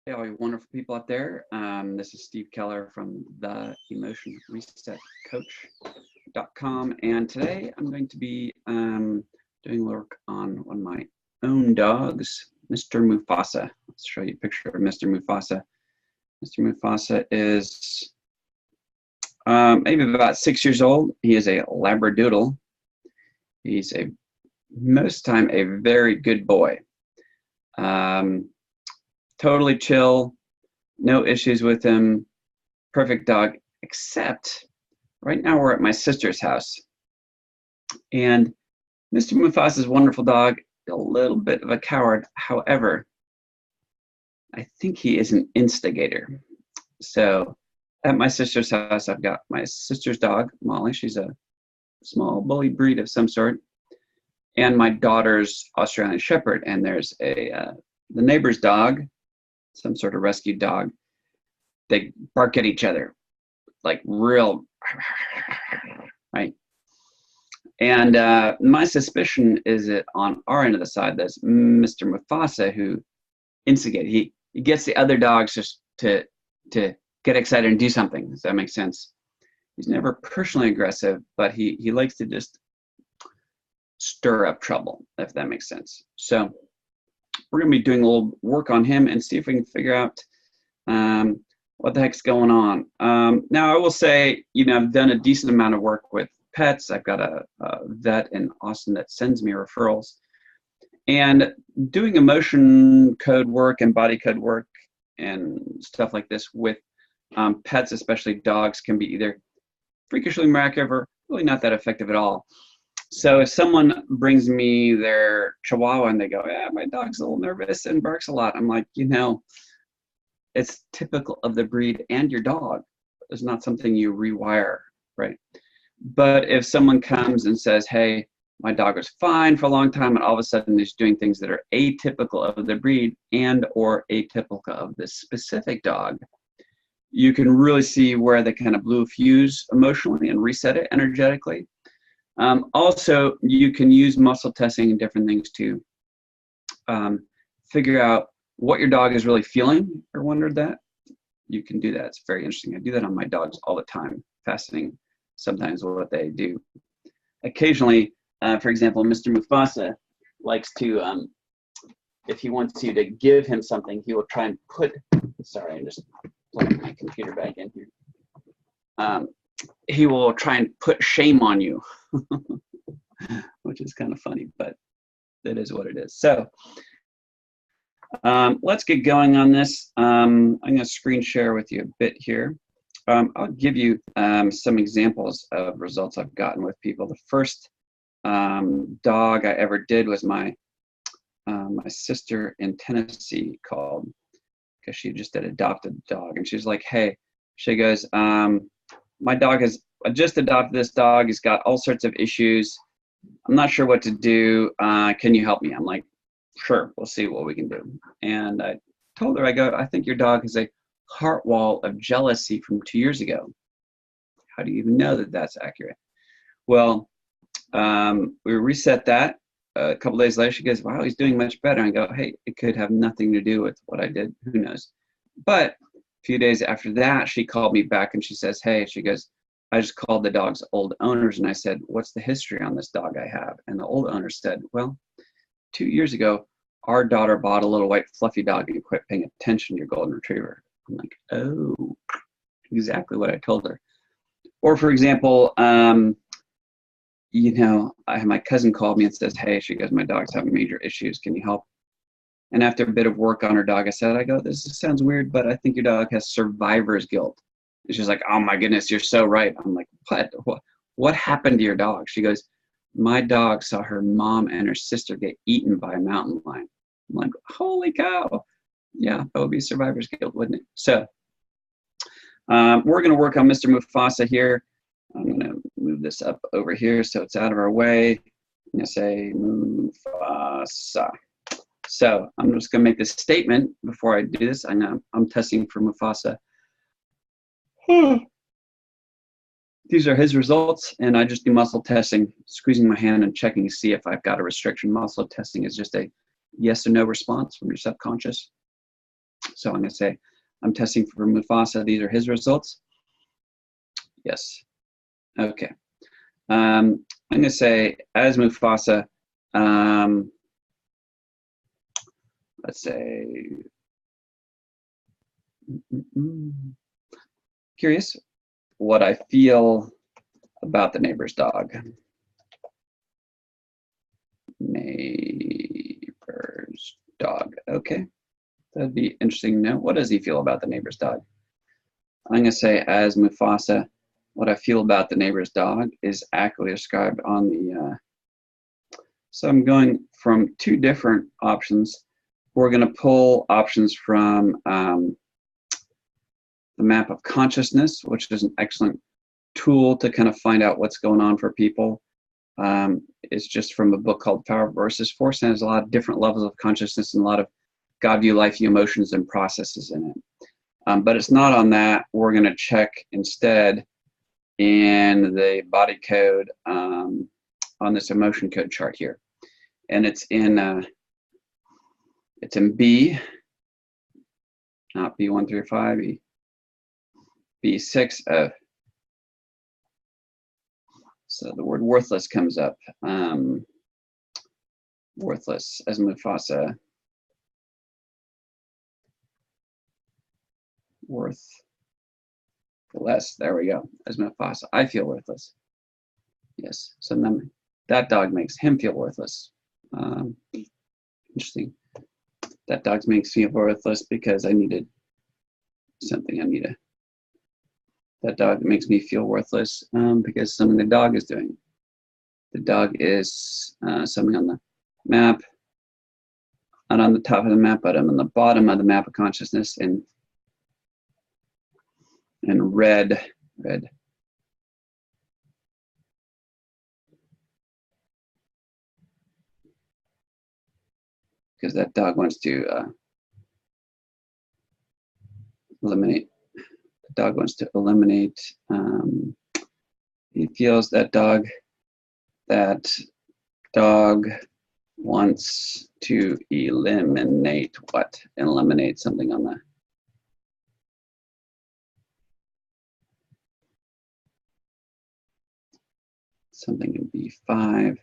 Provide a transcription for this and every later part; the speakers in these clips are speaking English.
Hey, all you wonderful people out there. This is Steve Keller from the Emotion Reset Coach.com, and today I'm going to be doing work on one of my own dogs, Mr. Mufasa. Let's show you a picture of Mr. Mufasa. Mr. Mufasa is maybe about 6 years old. He is a Labradoodle. He's most time a very good boy. Totally chill, no issues with him, perfect dog, except right now we're at my sister's house. And Mr. Mufasa's wonderful dog, a little bit of a coward. However, I think he is an instigator. So at my sister's house, I've got my sister's dog, Molly. She's a small bully breed of some sort. And my daughter's Australian Shepherd. And there's the neighbor's dog, some sort of rescue dog. They bark at each other, like real, right? And my suspicion is that on our end of the side, there's Mr. Mufasa who instigates. He gets the other dogs just to get excited and do something. Does that make sense? He's never personally aggressive, but he likes to just stir up trouble, if that makes sense. So we're going to be doing a little work on him and see if we can figure out what the heck's going on. Now, I will say, I've done a decent amount of work with pets. I've got a vet in Austin that sends me referrals. And doing emotion code work and body code work and stuff like this with pets, especially dogs, can be either freakishly miraculous or really not that effective at all. So if someone brings me their Chihuahua and they go, yeah, my dog's a little nervous and barks a lot, I'm like, it's typical of the breed and your dog. It's not something you rewire, right? But if someone comes and says, hey, my dog was fine for a long time and all of a sudden he's doing things that are atypical of the breed and or atypical of this specific dog, you can really see where they kind of blew a fuse emotionally and reset it energetically. Also, you can use muscle testing and different things to figure out what your dog is really feeling. Or wondered that? You can do that. It's very interesting. I do that on my dogs all the time. Fascinating sometimes what they do. Occasionally, for example, Mr. Mufasa likes to, if he wants you to give him something, he will try and put, sorry, I'm just plugging my computer back in here. He will try and put shame on you, which is kind of funny, but that is what it is. So let's get going on this. I'm going to screen share with you a bit here. I'll give you some examples of results I've gotten with people. The first dog I ever did was my sister in Tennessee called, because she just had adopted a dog, and she's like, hey, she goes, my dog I just adopted this dog. He's got all sorts of issues. I'm not sure what to do. Can you help me? I'm like, sure, we'll see what we can do. And I told her, I think your dog has a heart wall of jealousy from 2 years ago. How do you even know that that's accurate? Well, we reset that. A couple days later, she goes, wow, he's doing much better. And I go, hey, it could have nothing to do with what I did. Who knows? But few days after that, she called me back and she says, hey, she goes, I just called the dog's old owners and I said, what's the history on this dog I have? And the old owner said, well, 2 years ago, our daughter bought a little white fluffy dog and you quit paying attention to your golden retriever. I'm like, oh, exactly what I told her. Or for example, my cousin called me and says, hey, she goes, my dog's having major issues. Can you help? And after a bit of work on her dog, I go, this sounds weird, but I think your dog has survivor's guilt. And she's like, oh my goodness, you're so right. I'm like, what happened to your dog? She goes, my dog saw her mom and her sister get eaten by a mountain lion. I'm like, holy cow. Yeah, that would be survivor's guilt, wouldn't it? So we're going to work on Mr. Mufasa here. I'm going to move this up over here so it's out of our way. I'm going to say Mufasa. So I'm just going to make this statement before I do this. I know I'm testing for Mufasa. These are his results, and I just do muscle testing, squeezing my hand and checking to see if I've got a restriction. Muscle testing is just a yes or no response from your subconscious. So I'm going to say, I'm testing for Mufasa. These are his results. Yes. Okay. I'm going to say, as Mufasa, let's say, curious what I feel about the neighbor's dog. Neighbor's dog. Okay. That'd be interesting to know. What does he feel about the neighbor's dog? I'm going to say, as Mufasa, what I feel about the neighbor's dog is accurately described on the. So I'm going from two different options. We're going to pull options from the map of consciousness, which is an excellent tool to kind of find out what's going on for people. It's just from a book called Power versus Force, and there's a lot of different levels of consciousness and a lot of God view, life view, emotions, and processes in it. But it's not on that. We're going to check instead in the body code on this emotion code chart here, and it's in B, not B1 through 5, B6. So the word worthless comes up. Worthless as Mufasa. Worthless. There we go. As Mufasa, I feel worthless. Yes. So then that dog makes him feel worthless. Interesting. That dog makes me feel worthless because I needed something. That dog makes me feel worthless because something the dog is doing. The dog is something on the map, not on the top of the map, but I'm on the bottom of the map of consciousness in red. Because that dog wants to eliminate. The dog wants to eliminate. He feels that dog wants to eliminate what? Eliminate something on the. Something in B5.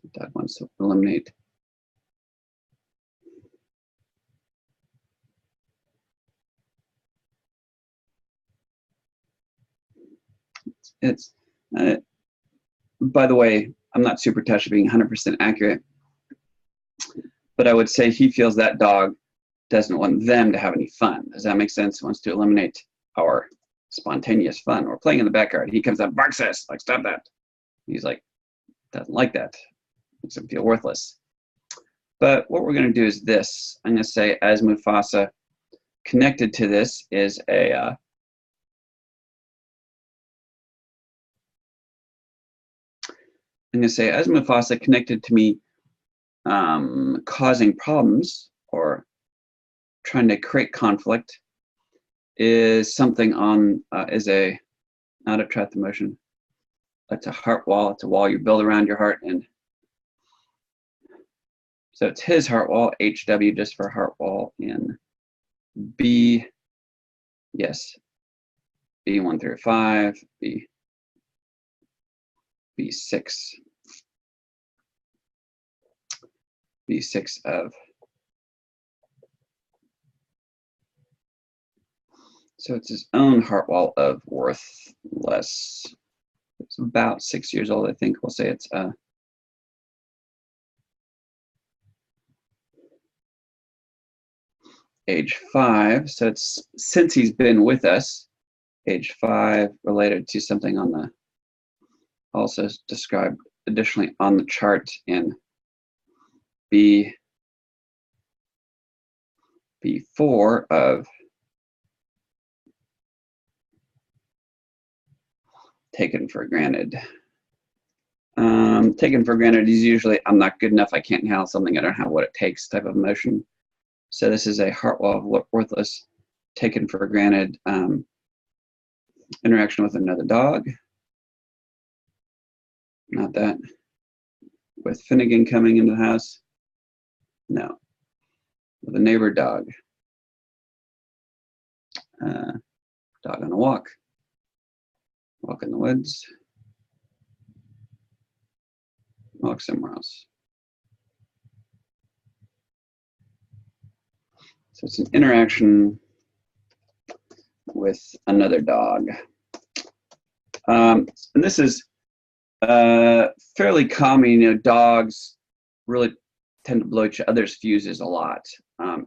The dog wants to eliminate. It's by the way, I'm not super attached to being 100% accurate, but I would say he feels that dog doesn't want them to have any fun. Does that make sense? He wants to eliminate our spontaneous fun. We're playing in the backyard. He comes up, barks at us, like, stop that. He's like, doesn't like that. Makes him feel worthless. But what we're going to do is this. I'm going to say, as Mufasa, connected to this is a I'm going to say, as Mufasa, connected to me causing problems or trying to create conflict is something on, is a, not a trapped emotion. It's a heart wall. It's a wall you build around your heart. And so it's his heart wall, HW just for heart wall in B, yes, B1 through 5, B6. B6 of. So it's his own heart wall of worthless. It's about 6 years old, I think. We'll say it's age 5. So it's since he's been with us, age 5, related to something on the, also described additionally on the chart in B4 of taken for granted. Taken for granted is usually, I'm not good enough, I can't handle something, I don't have what it takes type of emotion. So this is a heart wall of worthless, taken for granted interaction with another dog. Not that. with Finnegan coming into the house? No. With a neighbor dog. Dog on a walk. Walk in the woods. Walk somewhere else. So it's an interaction with another dog. And this is fairly common. You know, dogs really tend to blow each other's fuses a lot.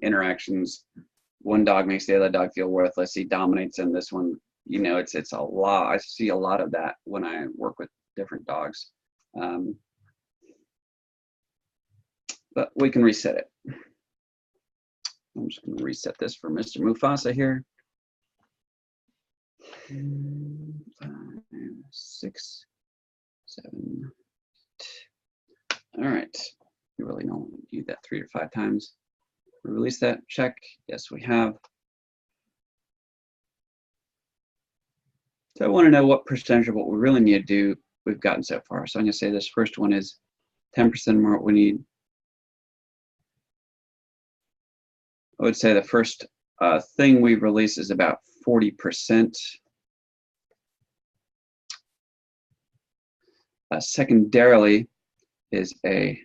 Interactions. One dog makes the other dog feel worthless. He dominates, and this one, you know, it's a lot. I see a lot of that when I work with different dogs. But we can reset it. I'm just going to reset this for Mr. Mufasa here. 5, 6, 7, 8. All right. You really don't want to do that 3 or 5 times. Release that. Check. Yes, we have. So I want to know what percentage of what we really need to do we've gotten so far. So I'm going to say this first one is 10% more what we need. I would say the first thing we release is about 40%. Secondarily is a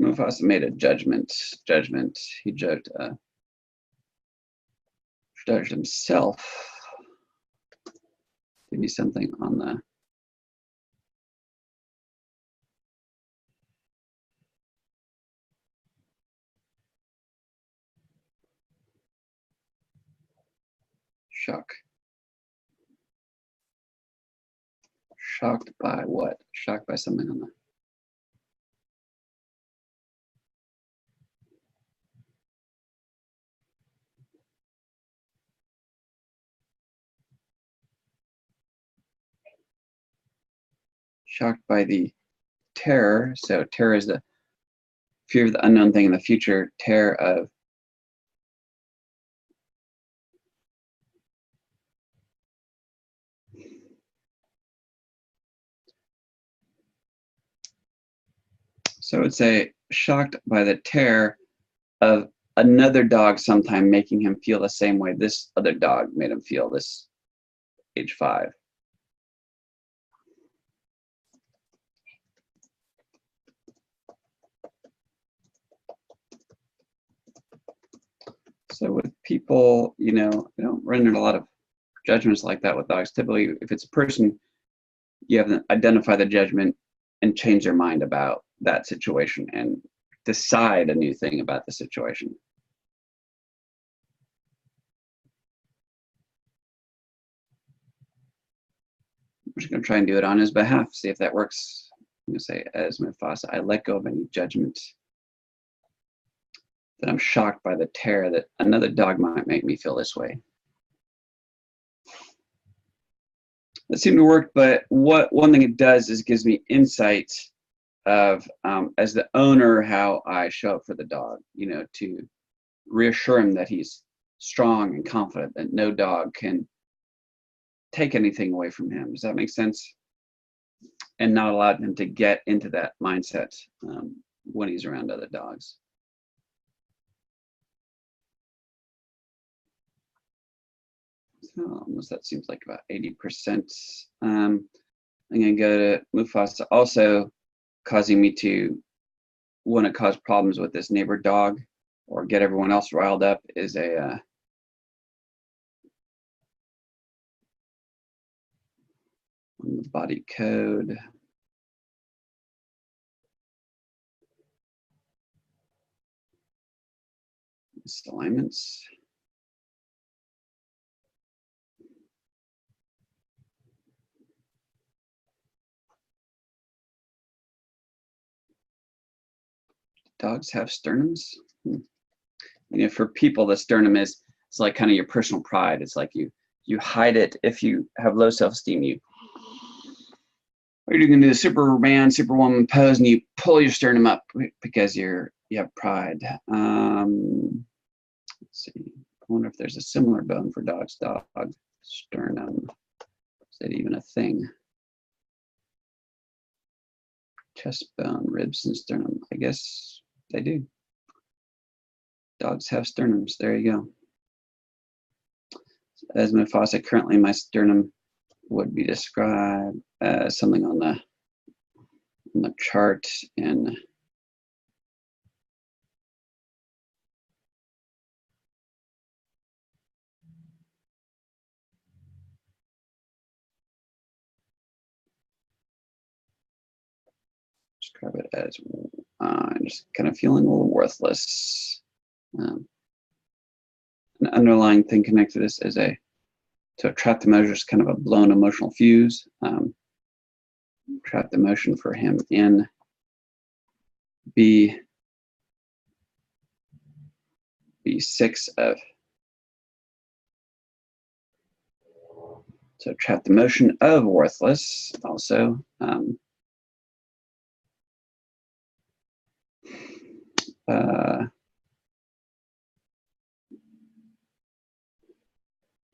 Mufasa made a judgment. He judged himself. Give me something on the shock. Shocked by what? Shocked by something on the shocked by the terror. So terror is the fear of the unknown thing in the future. Terror of so I would say shocked by the terror of another dog sometime making him feel the same way this other dog made him feel this age 5. So with people, you know, I don't run into a lot of judgments like that with dogs. Typically, if it's a person, you have to identify the judgment and change their mind about that situation and decide a new thing about the situation. I'm just going to try and do it on his behalf, see if that works. I'm going to say, as Mufasa, I let go of any judgment that I'm shocked by the terror that another dog might make me feel this way. That seemed to work, but one thing it does is gives me insight of, as the owner, how I show up for the dog, you know, to reassure him that he's strong and confident, that no dog can take anything away from him. Does that make sense? And not allow him to get into that mindset when he's around other dogs. So almost that seems like about 80%. I'm going to go to Mufasa. Also causing me to want to cause problems with this neighbor dog or get everyone else riled up is a on the body code. Misalignments. Dogs have sternums? You know, for people, the sternum is, it's like kind of your personal pride. It's like you hide it. If you have low self-esteem, you can do the Superman, Superwoman pose, and you pull your sternum up because you have pride. Let's see. I wonder if there's a similar bone for dog. Sternum. Is that even a thing? Chest bone, ribs, and sternum. I guess they do. Dogs have sternums. There you go. As Mufasa, currently my sternum would be described as something on the chart in describe it as just kind of feeling a little worthless. An underlying thing connected to this is to trap the measure is kind of a blown emotional fuse. Trap the emotion for him in B6 of. So trap the motion of worthless also.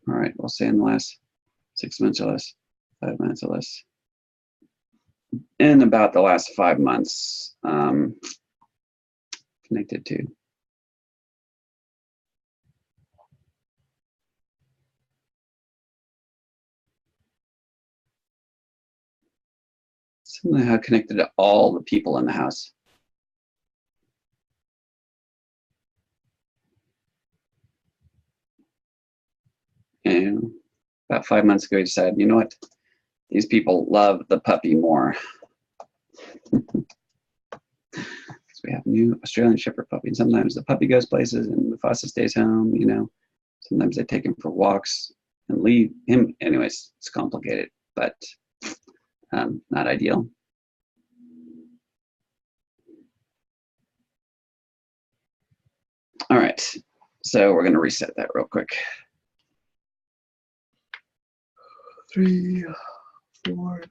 All right, we'll say in the last 6 months or less, 5 months or less. In about the last 5 months, connected to somehow connected to all the people in the house. And about 5 months ago, he decided, you know what? These people love the puppy more. Because we have a new Australian Shepherd puppy. And sometimes the puppy goes places and Mufasa stays home, you know. Sometimes they take him for walks and leave him. Anyways, it's complicated, but not ideal. All right, so we're going to reset that real quick. 3, 4.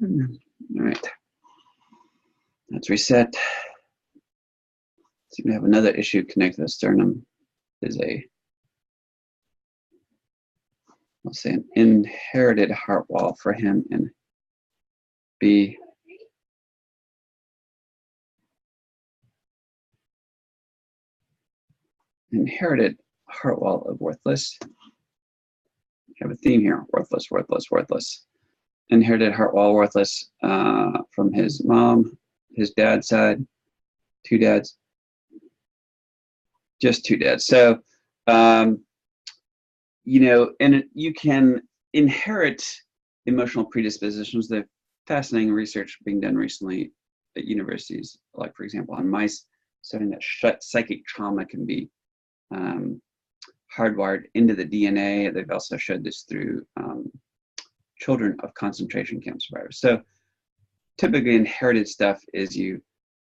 All right, let's reset. So we have another issue connected to the sternum. Is we'll say an inherited heart wall for him and B. Inherited heart wall of worthless. We have a theme here: worthless, worthless, worthless. Inherited heart wall worthless from his mom, his dad's side, 2 dads, just 2 dads. So, you know, and you can inherit emotional predispositions. There's fascinating research being done recently at universities, like for example on mice, showing that psychic trauma can be hardwired into the DNA. They've also showed this through children of concentration camp survivors. So typically inherited stuff is you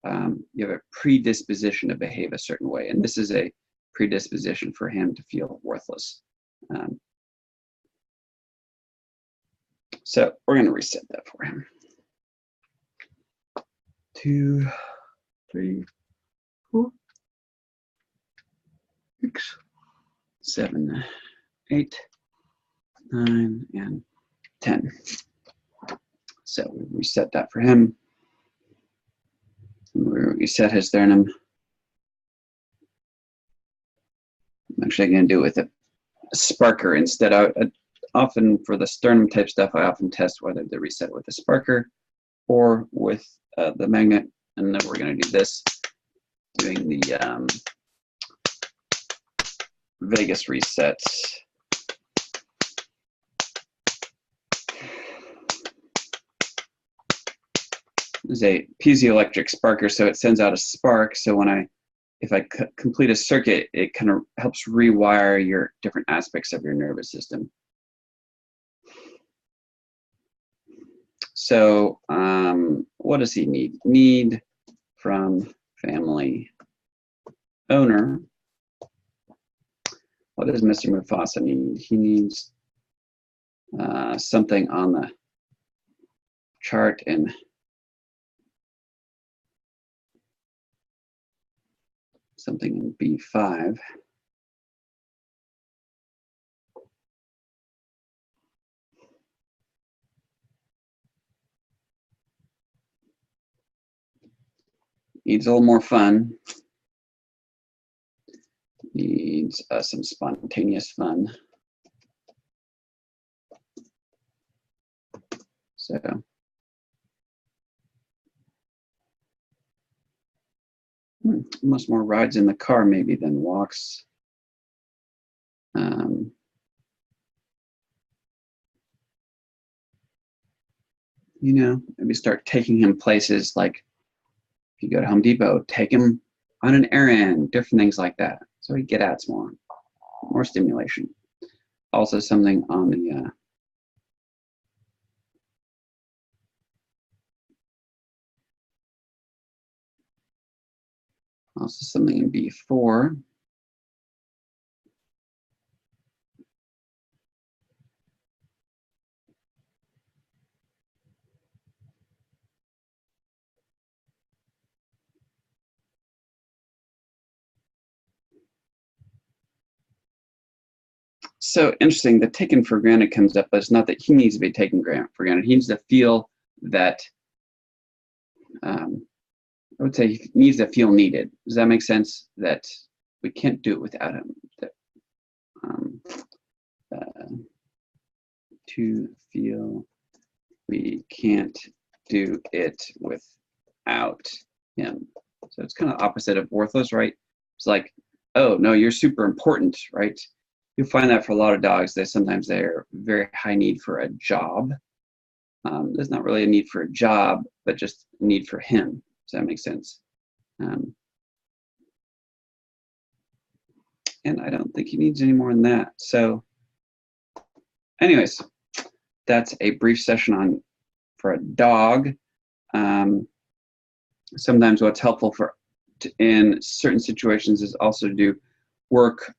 have a predisposition to behave a certain way. And this is a predisposition for him to feel worthless. So we're going to reset that for him. 2, 3, 4, 6, 7, 8, 9, and 10. So we reset that for him. We reset his sternum. I'm actually going to do it with a sparker instead. Often for the sternum type stuff, I often test whether to reset with a sparker or with the magnet. And then we're going to do this, doing the Vegas resets. Is a piezoelectric sparker, so it sends out a spark. So when if I complete a circuit, it kind of helps rewire your different aspects of your nervous system. So what does he need? Need from family owner. What does Mr. Mufasa need? He needs something on the chart and something in B5. needs a little more fun. Needs some spontaneous fun. So almost more rides in the car maybe than walks. You know, maybe start taking him places like if you go to Home Depot, take him on an errand, different things like that. So he get out more stimulation. Also something on the also something in B4. So interesting, the taken for granted comes up, but it's not that he needs to be taken for granted. He needs to feel that, I would say he needs to feel needed. Does that make sense? That we can't do it without him. That, to feel we can't do it without him. So it's kind of opposite of worthless, right? It's like, oh no, you're super important, right? You'll find that for a lot of dogs, sometimes they're very high need for a job. There's not really a need for a job, but just a need for him. Does that make sense? And I don't think he needs any more than that. So anyways, that's a brief session for a dog. Sometimes what's helpful in certain situations is also to do work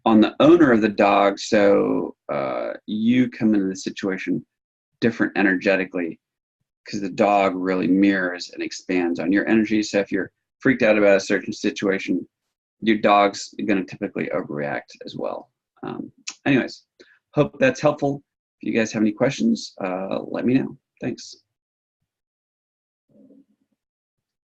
on the owner of the dog, so you come into the situation different energetically, because the dog really mirrors and expands on your energy. So if you're freaked out about a certain situation, your dog's going to typically overreact as well. Anyways, hope that's helpful. If you guys have any questions, let me know. Thanks.